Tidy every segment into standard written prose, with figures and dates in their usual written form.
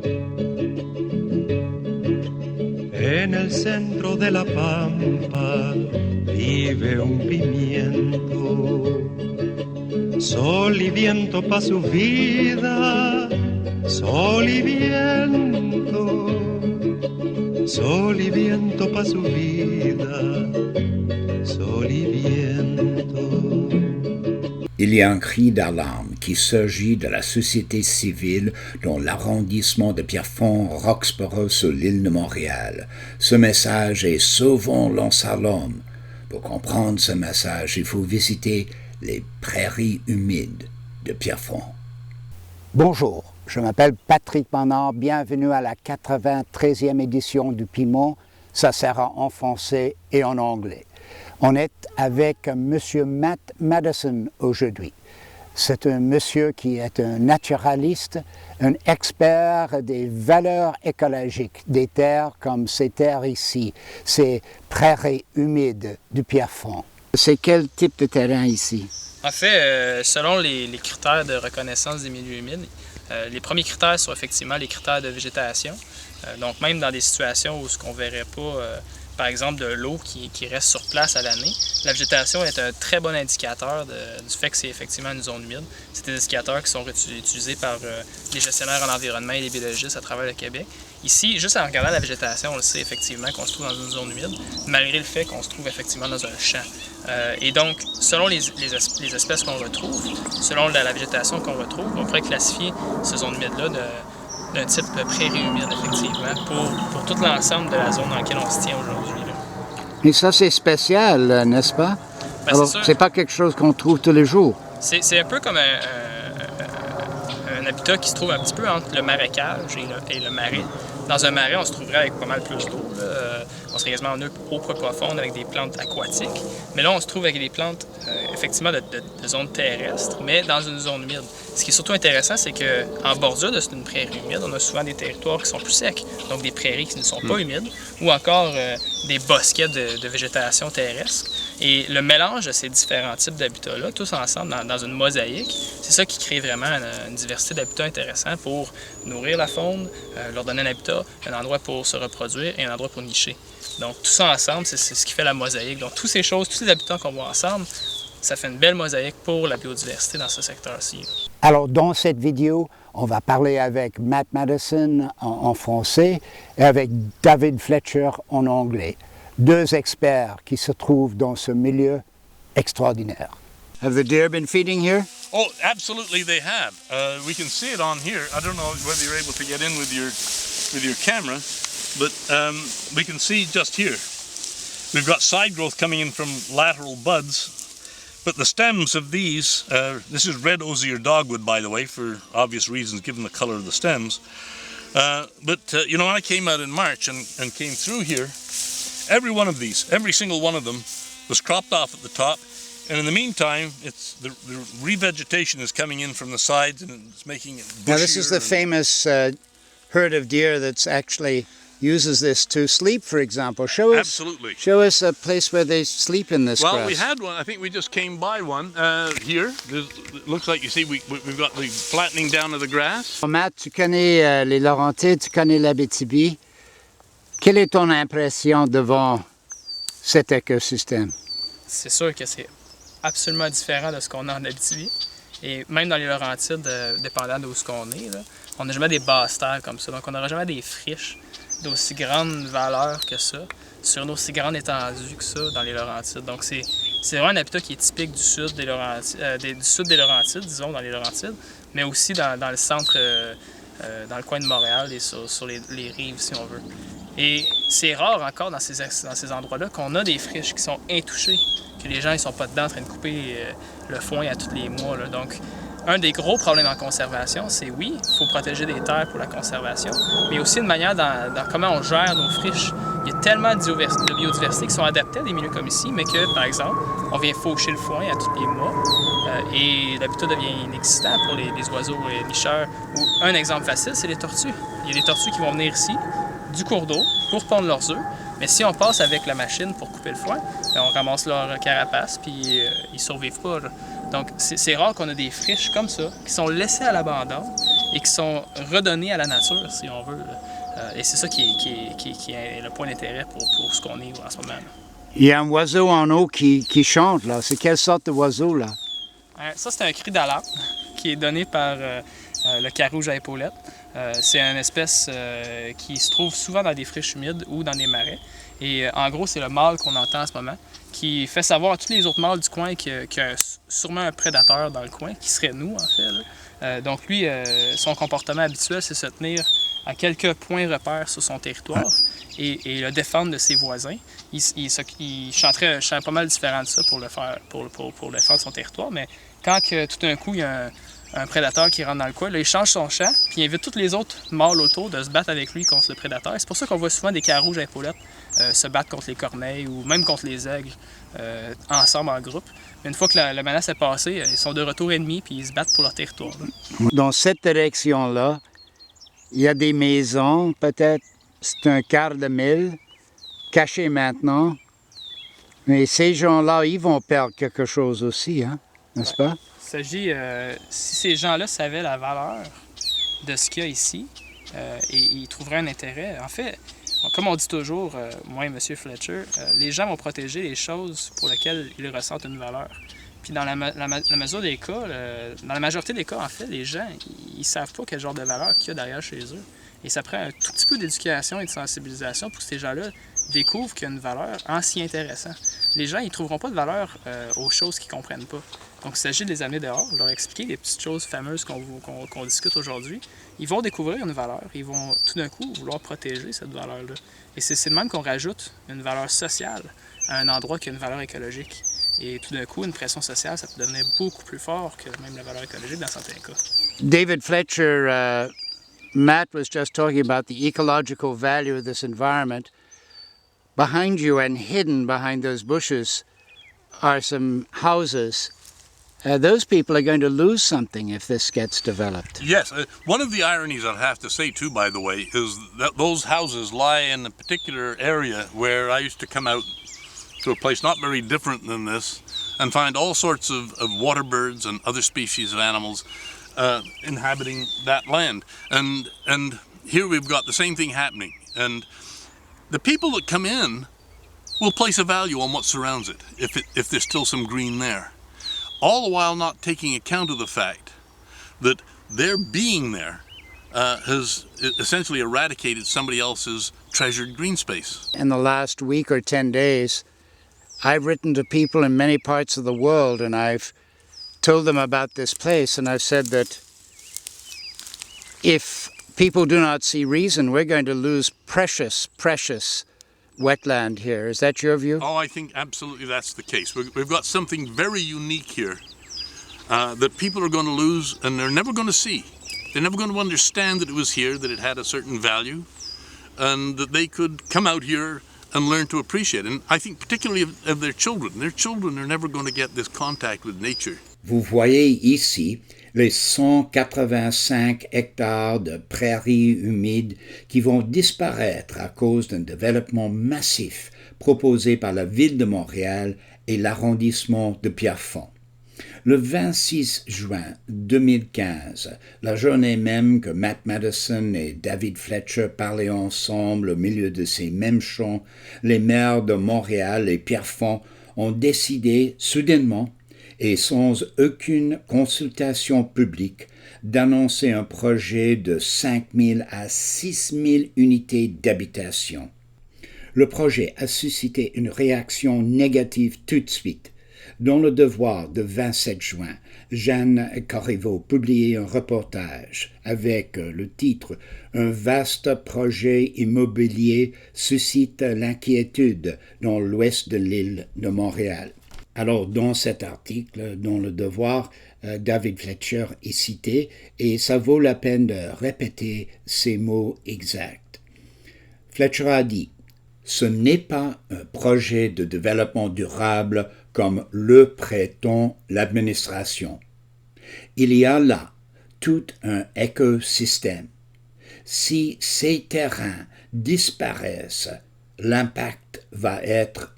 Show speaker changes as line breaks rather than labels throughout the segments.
En el centro de la pampa vive un pimiento, sol y viento pa' su vida, sol y viento, sol y viento pa' su vida, sol y viento.
Il y a un cri d'alarme qui surgit de la société civile dans l'arrondissement de Pierrefonds-Roxboro sur l'île de Montréal. Ce message est Sauvons l'Anse-à-l'Homme. Pour comprendre ce message, il faut visiter les prairies humides de Pierrefonds.
Bonjour, je m'appelle Patrick Manard. Bienvenue à la 93e édition du Piment. Ça sera en français et en anglais. On est avec M. Matt Madison aujourd'hui. C'est un monsieur qui est un naturaliste, un expert des valeurs écologiques des terres comme ces terres ici, ces prairies humides du Pierrefonds. C'est quel type de terrain ici?
En fait, selon les critères de reconnaissance des milieux humides, les premiers critères sont effectivement les critères de végétation. Donc même dans des situations où ce qu'on ne verrait pas, par exemple de l'eau qui reste sur place à l'année, la végétation est un très bon indicateur du fait que c'est effectivement une zone humide. C'est des indicateurs qui sont utilisés par les gestionnaires en environnement et les biologistes à travers le Québec. Ici, juste en regardant la végétation, on le sait effectivement qu'on se trouve dans une zone humide, malgré le fait qu'on se trouve effectivement dans un champ. Et donc, selon les espèces qu'on retrouve, selon la végétation qu'on retrouve, on pourrait classifier ces zones humides-là d'un type prairie humide, effectivement, pour tout l'ensemble de la zone dans laquelle on se tient aujourd'hui.
Et ça, c'est spécial, n'est-ce pas?
Ben,
alors, c'est pas quelque chose qu'on trouve tous les jours.
C'est un peu comme un habitat qui se trouve un petit peu entre le marécage et le marais. Dans un marais, on se trouverait avec pas mal plus d'eau. On serait quasiment en eau profonde avec des plantes aquatiques. Mais là, on se trouve avec des plantes, effectivement, de zones terrestres, mais dans une zone humide. Ce qui est surtout intéressant, c'est qu'en bordure d'une prairie humide, on a souvent des territoires qui sont plus secs, donc des prairies qui ne sont pas humides, ou encore des bosquets de végétation terrestre. Et le mélange de ces différents types d'habitats-là, tous ensemble dans une mosaïque, c'est ça qui crée vraiment une diversité d'habitats intéressants pour nourrir la faune, leur donner un habitat, un endroit pour se reproduire et un endroit pour nicher. Donc tout ça ensemble, c'est ce qui fait la mosaïque. Donc toutes ces choses, tous les habitants qu'on voit ensemble, ça fait une belle mosaïque pour la biodiversité dans ce secteur-ci.
Alors dans cette vidéo, on va parler avec Matt Madison en français et avec David Fletcher en anglais. Deux experts qui se trouvent dans ce milieu extraordinaire. Have the deer been feeding here?
Oh, absolutely they have. We can see it on here. I don't know whether you're able to get in with your camera, but we can see just here. We've got side growth coming in from lateral buds, but the stems of these, this is red osier dogwood, by the way, for obvious reasons given the color of the stems. You know, when I came out in March and came through here, every one of these, every single one of them was cropped off at the top. And in the meantime, the revegetation is coming in from the sides and it's making it bushier.
Now this is the famous herd of deer that's actually uses this to sleep, for example. Show us a place where they sleep in this grass.
Well, we had one. I think we just came by one here. It looks like, you see, we've got the flattening down of the grass.
Matt, tu connais les Laurentides, tu connais l'Abitibi. Quelle est ton impression devant cet écosystème?
C'est sûr que c'est absolument différent de ce qu'on a en Abitibi. Et même dans les Laurentides, dépendant d'où on est, là, on n'a jamais des basses terres comme ça. Donc on n'aura jamais des friches d'aussi grande valeur que ça, sur une aussi grande étendue que ça dans les Laurentides. Donc c'est vraiment un habitat qui est typique du sud des Laurentides, disons, dans les Laurentides, mais aussi dans le centre, dans le coin de Montréal et sur les rives, si on veut. Et c'est rare encore dans ces endroits-là qu'on a des friches qui sont intouchées, que les gens ne sont pas dedans en train de couper le foin à tous les mois, là. Donc, un des gros problèmes en conservation, c'est oui, il faut protéger des terres pour la conservation, mais aussi une manière dans comment on gère nos friches. Il y a tellement de biodiversité qui sont adaptées à des milieux comme ici, mais que, par exemple, on vient faucher le foin à tous les mois et l'habitat devient inexistant pour les oiseaux et les nicheurs. Ou un exemple facile, c'est les tortues. Il y a des tortues qui vont venir ici, du cours d'eau, pour pondre leurs œufs. Mais si on passe avec la machine pour couper le foin, on ramasse leur carapace, puis ils ne survivent pas, là. Donc, c'est rare qu'on a des friches comme ça, qui sont laissées à l'abandon et qui sont redonnés à la nature, si on veut. Et c'est ça qui est le point d'intérêt pour ce qu'on est en ce moment. Là.
Il y a un oiseau en haut qui chante, là. C'est quelle sorte d'oiseau, là?
Ça, c'est un cri d'alarme qui est donné par le carouge à épaulettes. C'est une espèce qui se trouve souvent dans des friches humides ou dans des marais. Et en gros, c'est le mâle qu'on entend en ce moment, qui fait savoir à tous les autres mâles du coin qu'il y a sûrement un prédateur dans le coin, qui serait nous, en fait. Là. Donc lui, son comportement habituel, c'est se tenir à quelques points repères sur son territoire et le défendre de ses voisins. Il chanterait un chant pas mal différent de ça pour le faire, pour défendre son territoire, mais quand que, tout d'un coup, il y a un prédateur qui rentre dans le coin, là, il change son chant, puis il invite tous les autres mâles autour de se battre avec lui contre le prédateur. C'est pour ça qu'on voit souvent des carouges à épaulettes se battre contre les corneilles ou même contre les aigles ensemble en groupe. Mais une fois que la menace est passée, ils sont de retour ennemis puis ils se battent pour leur territoire. Là.
Dans cette direction-là, il y a des maisons, peut-être c'est un quart de mille, cachées maintenant. Mais ces gens-là, ils vont perdre quelque chose aussi, hein, n'est-ce pas?
Il s'agit, si ces gens-là savaient la valeur de ce qu'il y a ici, et ils trouveraient un intérêt. En fait, comme on dit toujours, moi et M. Fletcher, les gens vont protéger les choses pour lesquelles ils ressentent une valeur. Puis dans la mesure des cas, dans la majorité des cas, en fait, les gens, ils savent pas quel genre de valeur qu'il y a derrière chez eux. Et ça prend un tout petit peu d'éducation et de sensibilisation pour que ces gens-là découvrent qu'il y a une valeur en s'y intéressant. Les gens, ils ne trouveront pas de valeur aux choses qu'ils ne comprennent pas. Donc, il s'agit de les amener dehors, de leur expliquer les petites choses fameuses qu'on discute aujourd'hui. Ils vont découvrir une valeur. Ils vont tout d'un coup vouloir protéger cette valeur-là. Et c'est de même qu'on rajoute une valeur sociale à un endroit qui a une valeur écologique. Et tout d'un coup, une pression sociale, ça peut devenir beaucoup plus fort que même la valeur écologique dans certains cas.
David Fletcher, Matt was just talking about the ecological value of this environment. Behind you and hidden behind those bushes are some houses. Those people are going to lose something if this gets developed.
Yes, one of the ironies I'd have to say too, by the way, is that those houses lie in a particular area where I used to come out to a place not very different than this and find all sorts of water birds and other species of animals inhabiting that land. And here we've got the same thing happening. And the people that come in will place a value on what surrounds it, if there's still some green there. All the while not taking account of the fact that their being there has essentially eradicated somebody else's treasured green space.
In the last week or 10 days, I've written to people in many parts of the world and I've told them about this place and I've said that if people do not see reason, we're going to lose precious wetland here. Is that your view?
Oh, I think absolutely that's the case. We've got something very unique here that people are going to lose and they're never going to see. They're never going to understand that it was here, that it had a certain value, and that they could come out here and learn to appreciate it. And I think particularly of their children. Their children are never going to get this contact with nature.
Vous voyez ici les 185 hectares de prairies humides qui vont disparaître à cause d'un développement massif proposé par la Ville de Montréal et l'arrondissement de Pierrefonds. Le 26 juin 2015, la journée même que Matt Madison et David Fletcher parlaient ensemble au milieu de ces mêmes champs, les maires de Montréal et Pierrefonds ont décidé soudainement et sans aucune consultation publique, d'annoncer un projet de 5 000 à 6 000 unités d'habitation. Le projet a suscité une réaction négative tout de suite. Dans le Devoir de 27 juin, Jeanne Corriveau publiait un reportage avec le titre « Un vaste projet immobilier suscite l'inquiétude dans l'ouest de l'île de Montréal ». Alors, dans cet article, dans le Devoir, David Fletcher est cité et ça vaut la peine de répéter ces mots exacts. Fletcher a dit « Ce n'est pas un projet de développement durable comme le prétend l'administration. Il y a là tout un écosystème. Si ces terrains disparaissent, l'impact va être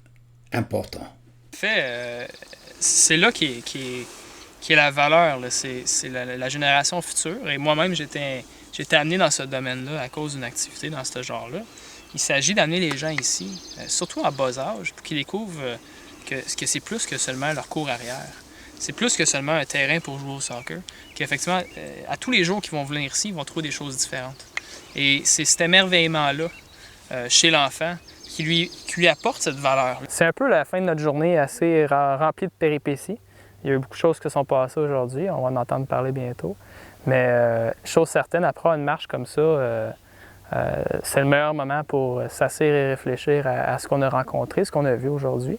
important. »
En fait, c'est là qui est la valeur. C'est la génération future. Et moi-même, j'étais amené dans ce domaine-là à cause d'une activité dans ce genre-là. Il s'agit d'amener les gens ici, surtout à bas âge, pour qu'ils découvrent que c'est plus que seulement leur cour arrière. C'est plus que seulement un terrain pour jouer au soccer. Qu'effectivement, à tous les jours qu'ils vont venir ici, ils vont trouver des choses différentes. Et c'est cet émerveillement-là chez l'enfant qui lui apporte cette valeur. C'est un peu la fin de notre journée assez remplie de péripéties. Il y a eu beaucoup de choses qui sont passées aujourd'hui. On va en entendre parler bientôt. Mais chose certaine, après une marche comme ça, c'est le meilleur moment pour s'asseoir et réfléchir à ce qu'on a rencontré, ce qu'on a vu aujourd'hui,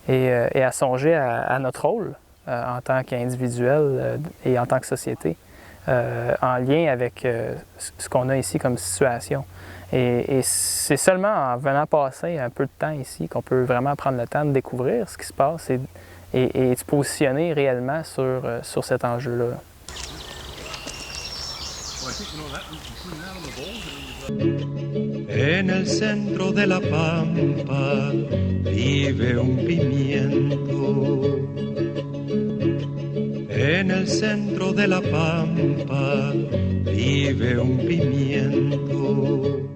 et à songer à notre rôle en tant qu'individuel et en tant que société, en lien avec ce qu'on a ici comme situation. Et c'est seulement en venant passer un peu de temps ici qu'on peut vraiment prendre le temps de découvrir ce qui se passe et de se positionner réellement sur cet enjeu-là.
En el centro de la pampa vive un pimiento. En el centro de la pampa vive un pimiento.